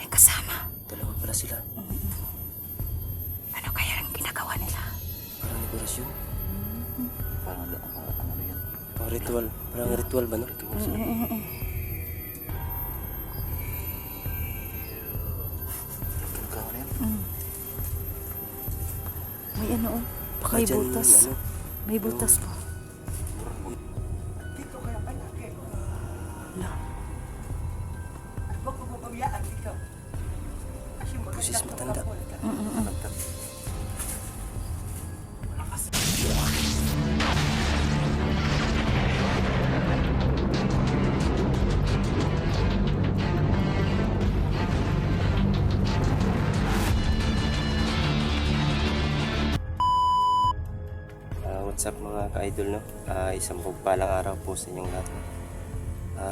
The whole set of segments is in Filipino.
may kasama. Dalawa pala sila. Ano kaya ang ginagawa nila? Parang liberasyon. Parang ano yan? Parang ritual. Parang ritual ba, no? Ritual sila. Ginagawa na yan? May ano oh. Baka May dyan, butas. ano, May butas po. Dito kaya palagi. Wala. Huwag mo pabayaan dito. Kasi Busis matanda. Nagtat. What's up mga ka-idol, no? Isang pagpalang araw po sa inyong lahat.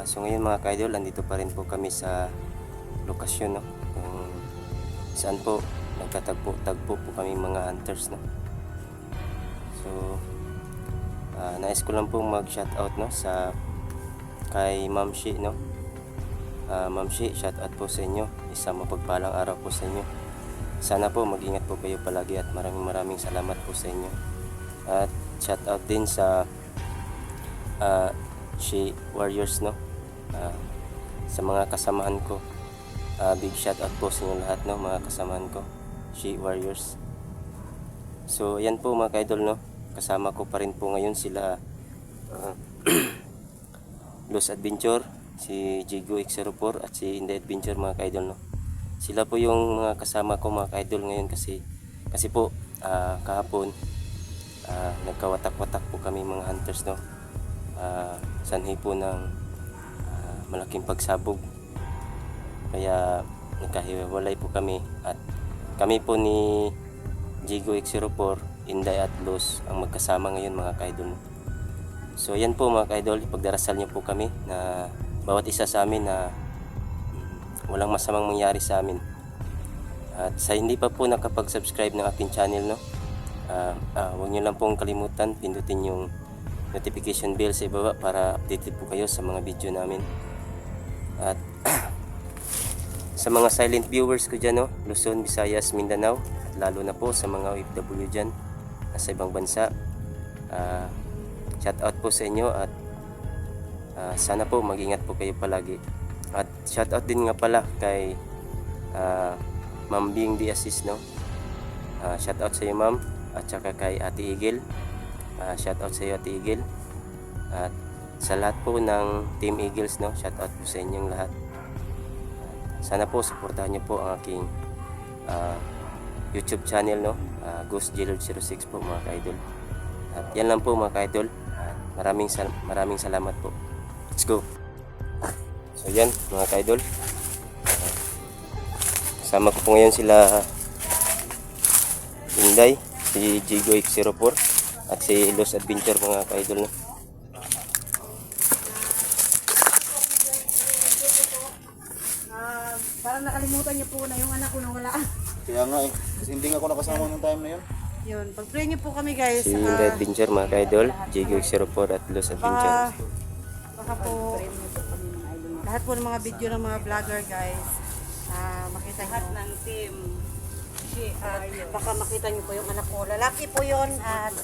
So ngayon mga ka-idol, andito pa rin po kami sa lokasyon, no? Kung saan po nagkatagpo-tagpo po kami mga hunters, no? So nais ko lang po mag-shoutout, no, sa kay Ma'am Shi, no? Ma'am Shi, shoutout po sa inyo. Isang mapagpalang araw po sa inyo. Sana po mag-ingat po kayo palagi at maraming salamat po sa inyo. At shout out din sa Shi Warriors, no? Sa mga kasamahan ko. Big shout out po sa inyo lahat, no, mga kasamahan ko, Shi Warriors. So yan po mga ka-idol, no? Kasama ko pa rin po ngayon sila Los Adventure, si Jigo X04 at si Inday Adventure mga ka-idol, no? Sila po yung mga kasama ko mga ka-idol ngayon kasi po kahapon nagkawatak-watak po kami mga hunters, no? Sanhi po ng malaking pagsabog, kaya nagkahiwalay po kami at kami po ni Jigo X04, Inday at Los ang magkasama ngayon mga ka-idol. So yan po mga ka-idol, ipagdarasal niyo po kami na bawat isa sa amin na walang masamang mangyari sa amin. At sa hindi pa po nakapag-subscribe ng aking channel, no? Huwag nyo lang pong kalimutan pindutin yung notification bell sa ibaba para updated po kayo sa mga video namin. At sa mga silent viewers ko dyan, no, Luzon, Visayas, Mindanao, at lalo na po sa mga OFW dyan sa ibang bansa, shout out po sa inyo at sana po mag-ingat po kayo palagi. At shout out din nga pala kay Ma'am Bing The Assist, no? Shout out sa iyo ma'am, at saka kay Ate Eagle. Shout out sa iyo Ate Eagle. At sa lahat po ng Team Eagles, no, shout out po sa inyong lahat. Sana po suportahan niyo po ang aking YouTube channel, no, Ghost Jailord 06 po mga ka-idol. At yan lang po mga ka-idol. Maraming salamat po. Let's go. So yan mga ka-idol, kasama ko po ngayon sila Inday, si Jigo X04 at si Los Adventure mga ka-idol, no? Parang nakalimutan niyo po na yung anak ko nang wala. Kaya nga eh. Kasi hindi nga ako nakasama ng time na yun. Yun, pag-pray niyo po kami guys. Si Inday Adventure mga ka-idol, Jigo X04 at Los Adventure. Baka po lahat po ng mga video ng mga vlogger guys, makita niyo ng team. At baka makita niyo po yung anak ko. Lalaki po yun at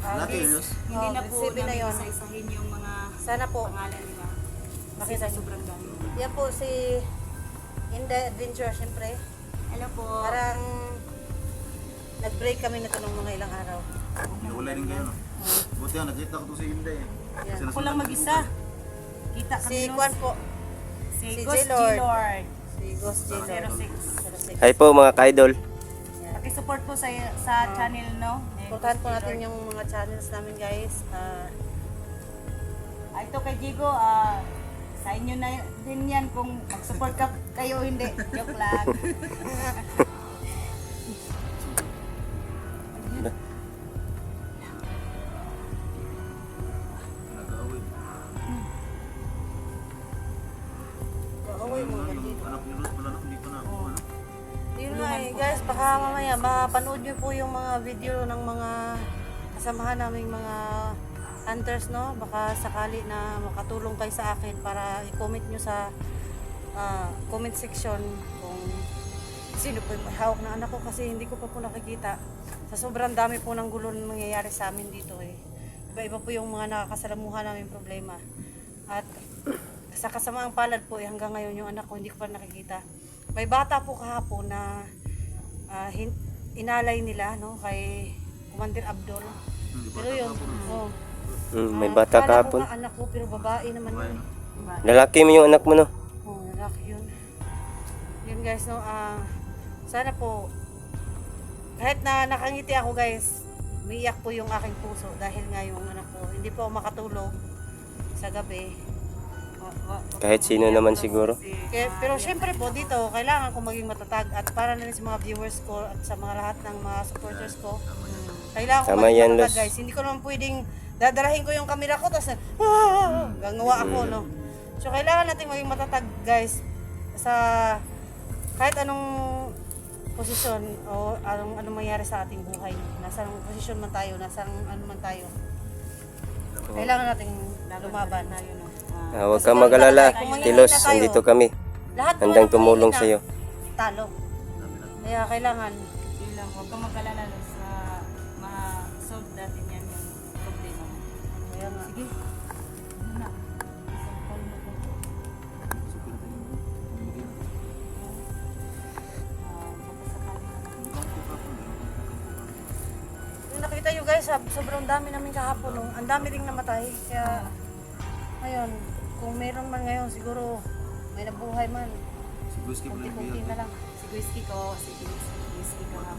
Laki yun, Los? hindi na po na yun. isa-isahin yung mga Sana po pangalan nila. makita niyo. Sobrang dami. Yan po si Inday Adventure, syempre. Hello po. Parang nag-break kami na ito ng mga ilang araw. Wala rin kayo, no? Buti nga, nakita ko to si Inday eh. Yan. Ako lang mag-isa. Kita kami Si nun. Kwan po, Si si Ghost J-Lord. G-Lord. si Ghost Jailord 06. 06. Hi po mga ka-idol. Pakisupport po sa channel, no? Puntahan po natin yung mga channels namin guys. Ito kay Jigo, sa inyo na din yan kung mag-support kayo hindi. Joke lang. Nag-aaway. Kaaway mo ba dito? Anak ni Los, wala na, hindi pa na ako, ano? Yun nga eh, guys, baka mamaya mapanood nyo po yung mga video ng mga kasamahan naming mga hunters, no? Baka sakali na makatulong kayo sa akin para i-comment nyo sa comment section kung sino po yung hawak ng anak ko kasi hindi ko pa po nakikita. Sa sobrang dami po ng gulo na nangyayari sa amin dito eh. Iba-iba po yung mga nakakasalamuhan namin problema. At sa kasamaang palad po eh, hanggang ngayon yung anak ko hindi ko pa nakikita. May bata po kahapon na inalay nila no kay Commander Abdul. Pero yun, May bata kala ko kahapon. nga anak ko pero babae naman yun. Lalaki mo yung anak mo, no? Oh, lalaki yun. Yun guys, no, sana po, kahit na nakangiti ako guys, umiiyak po yung aking puso dahil nga yung anak ko, hindi po ako makatulog sa gabi. Kahit sino naman siguro. Pero syempre po dito, kailangan ko maging matatag at para na rin sa mga viewers ko at sa mga lahat ng mga supporters ko. Kailangan ko Tama maging yan, matatag Luz. guys. Hindi ko naman pwedeng dadarahin ko yung camera ko tapos gagawa ako, no. So kailangan natin maging matatag guys sa kahit anong posisyon o anong mangyari sa ating buhay. Nasang posisyon man tayo, nasang ano man tayo. Kailangan nating lumaban na yun. Huwag kang mag-alala. Tilos, andito kami. Lahat Handang naman ng tumulong mahihina, sa iyo. Talo. Kaya kailangan Yun lang, huwag kang mag-alala sa ma-solve natin yan yung problema mo. kaya nga. Sige. Ano na? Isang call na po. Mapasakali na. Yung nakita nyo guys, sobrang dami namin kahapon. No? Ang dami ring namatay. Kaya, ngayon, kung meron man ngayon, siguro may nabuhay man. Si Guski pala yung Kunti-kunti na lang. Si Whiskey ko, si Whiskey ka nga.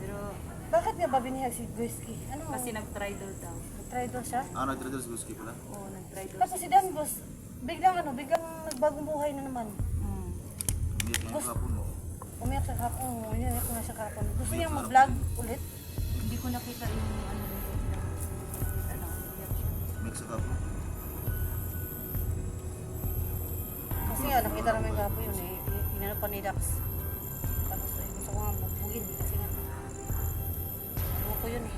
Pero Bakit nga ba binihag si Guisky? Ano? kasi nag-tridal daw. Nag-try daw siya? Nag-trader si Guski pala. Oo, nag-tridal. Tapos si Dan Boss, biglang nagbagong buhay na naman. Umiyak lang kapon mo. Umiyak siya kahapon. Umiyak na siya kahapon. Gusto niyang mag-vlog ulit. Hindi ko nakita yung ano nila. Ano, umiyak siya. Umiyak sa kapon. Kasi nga, nakita namin kahapon yun eh. Inano pa ni Dax. Tapos gusto ko nga magbugin. Kasi nga, ano ko yun eh.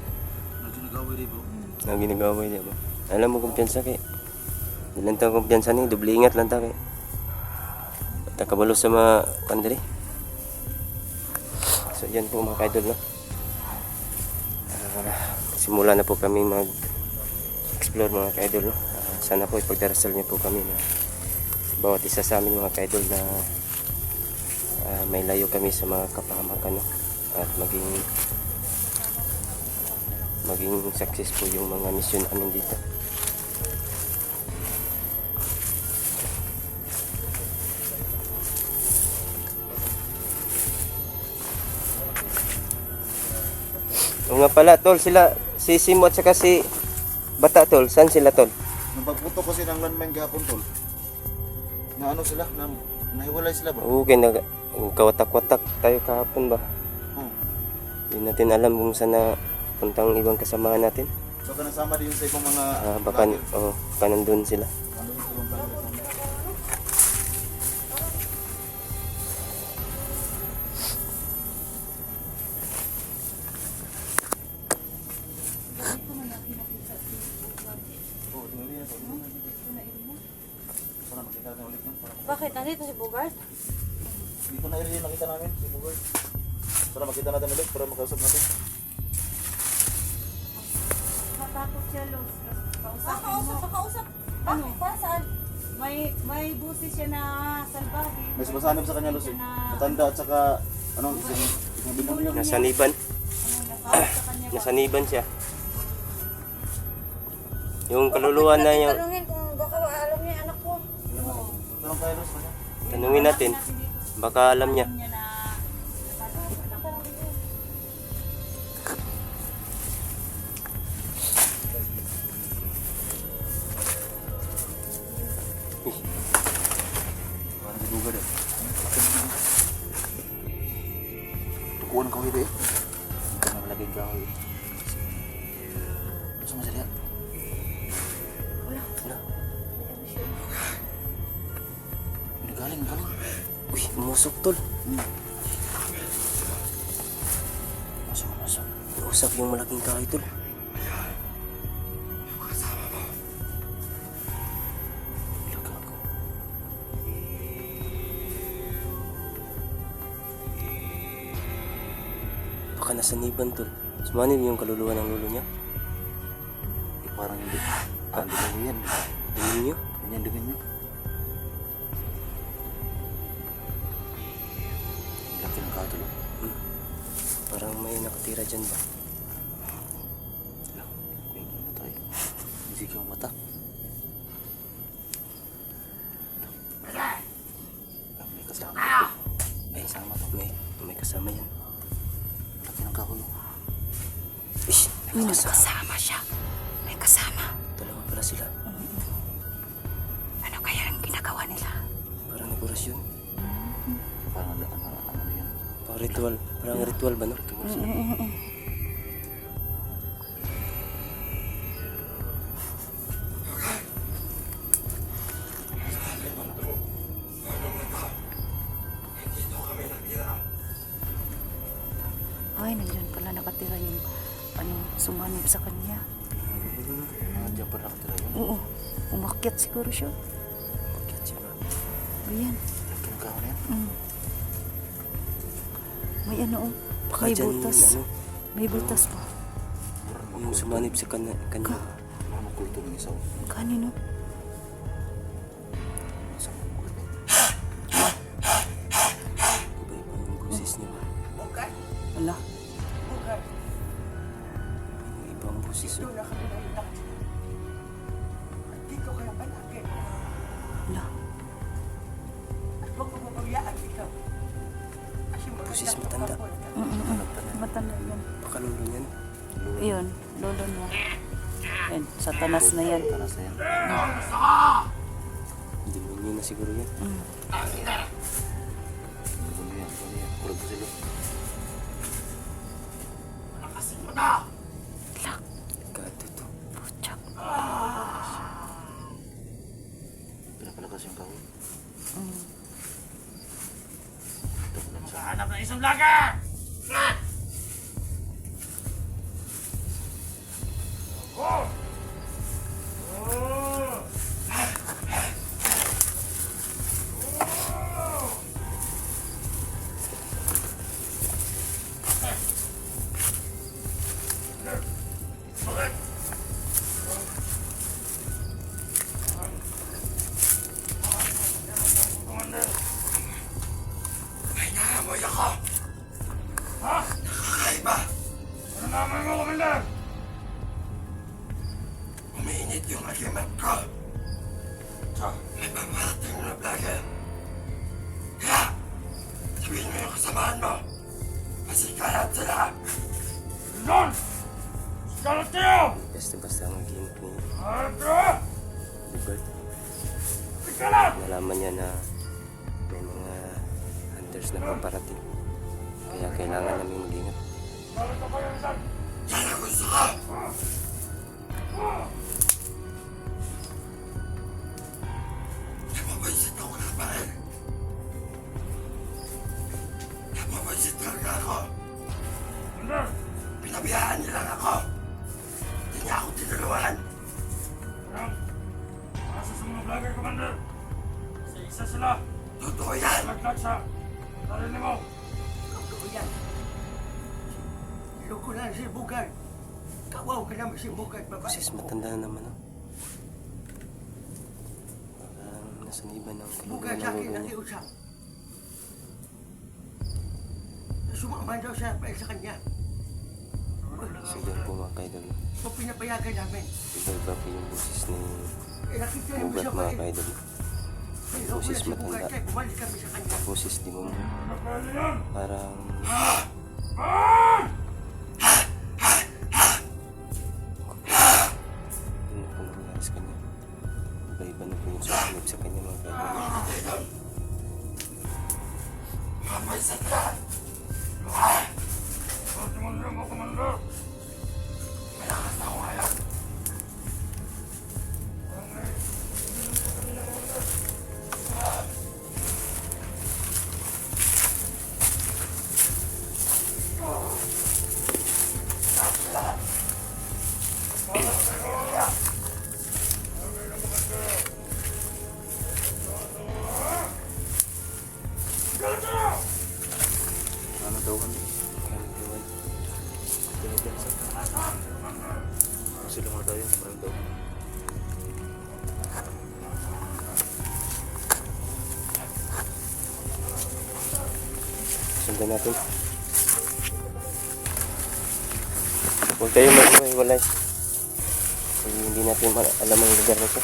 Medyo nag-away rin po. Ang ginagawa niya ba? Alam mo kumpiyansa kay. Ilan taong kumpiyansa ni, doble ingat lang tayo. Takabalo sa mga kandiri. So yan po mga kaidol, no? Simula na po kami mag-explore mga kaidol, no? Sana po ipagdarasal niyo po kami na bawat isa sa amin mga kaidol na may layo kami sa mga kapahamakan, no? At maging successful yung mga misyon namin dito. O nga pala tol, sila si Simo at saka si Bata tol, saan sila tol? Nung pagpunto kasi ng landmine gahapon tol. Na ano sila? Na, nahiwalay sila ba? Oo, kawatak-watak tayo kahapon ba? Oo. Hindi natin alam kung saan na puntang ibang kasamahan natin. Baka nasama din sa ibang mga Baka vlogger. nandun sila. Ano yung ibang vlogger? Oo, tingnan yan, tol. Sana makita natin ulit yun. Bakit? Nandito si Bogart? Dito na rin yung nakita namin, si Bugard. Para makita natin ulit, para makausap natin. Matakot siya, Luz. Kausapin mo. Makausap. Bakit? Para saan? May busi siya na salbahe. May sumasanib sa kanya, Lucy. Matanda at saka, ano, isang bindang niya. Nasaniban. Nakawat sa kanya. Nasaniban siya. Yung kaluluwa na yung Tanungin kung baka alam niya yung anak ko. Tanong tayo, Lucy, kanya. tanungin natin. Baka alam niya. Niya na Parang si Bugard eh. Tukuhan ang kawin eh. Ito na malagay ang kawin. Saan mo siya? Wala. Galing. Uy, umusok tol. Masok. Usap yung malaking kahoy tol. Baka nasa niban tol. Sumani yung kaluluwa ng lolo niya. Parang hindi. Dumi yan. Tingin niyo? Ganyan dumi nyo. Laki ng katulo. Parang may nakatira dyan ba? May mata eh. Hindi ka mata. May kasama. Ay, sama to. May kasama yan. Laki ng kakulo. Ish! May kasama siya. May kasama. Dalawa pala sila. Ano kaya ang ginagawa nila? Parang nagorasyon. Parang ano yan. Parang ritual. Parang ritual ba no? Ay, nandiyan pala nakatira yung sumanib sa kanya. Diyan pa nakatira yun. Oo, umakyat siguro siya. Bakit siya ba? Ayan, Laki ng kakulo yan. may ano oh. Baka May dyan, butas. ano, May butas pa. yung sumanib sa kanya. Mga kulto ng isa. Kanino? Isang kulto. Iba-iba yung busis niya ba? Bukan. Wala. Bukan. Yung ibang busis. Doon na kami naitak. Dito kaya palagi. Wala. At huwag mo mabayaan ikaw. Kasi maganda Busis ang matanda. kapwa. Matanda yan. Baka lolo niyan. Ayun, lolo niya. Ayan, satanas na yan. Taras na yan. Demonyo na siguro yan. Dumi yan. Dumi yan. Kurag ko sila. Gato to. Puchak. Pinapalakas yung kakulo. Hanap ng isang vlogger! May naamoy ako! Ha? Nakakaiba! Ano naamoy mo, Commander? Umiinit yung agimat ko. May paparating na vlogger. Kaya, sabihin mo yung kasamaan mo. Masikalat sila. Doon! Sikalat kayo! Basta-basta ang ginit ni Ano? Libert. Sikalat! Nalaman niya na may mga hunters na paparating. Kaya kailangan namin mag-ingat. Yan ang gusto ko! Napapansin ako ka pa rin. Napapansin talaga ako. Pinabayaan niya lang ako. Hindi niya ako tinulungan. Asa sa mga vlogger, Commander? Isa sila. Totoo yan. Laglag siya. Narinig mo. Totoo yan. Loko na si Bukan. Kawaw ka naman si Bukan, babae. Sis, matanda na naman, no? Parang nasa niban ng kaluluwa Bukan ng sa akin lolo niya. nakiusap. Sumaman daw siya para sa kanya. So, yan po mga kaidol. So pinapayagan namin. Iba-iba po yung busis ni Nakita niyo Ugat, siya mga pa kaidol. May Boses si Bukan matanda. kaya bumalik kami sa kanya. Busis di mo parang yun na po nangyari sa kanya. Iba-iba na po yung susunod sa kanya, mga kaidol. Mapansin ka! Commander mo, Commander! Malakas ako ngayon. Ano daw kami? Kaya nagdiwan. Sabay natin. Huwag tayo mag-iwalay. Hindi natin alam ang lugar nito.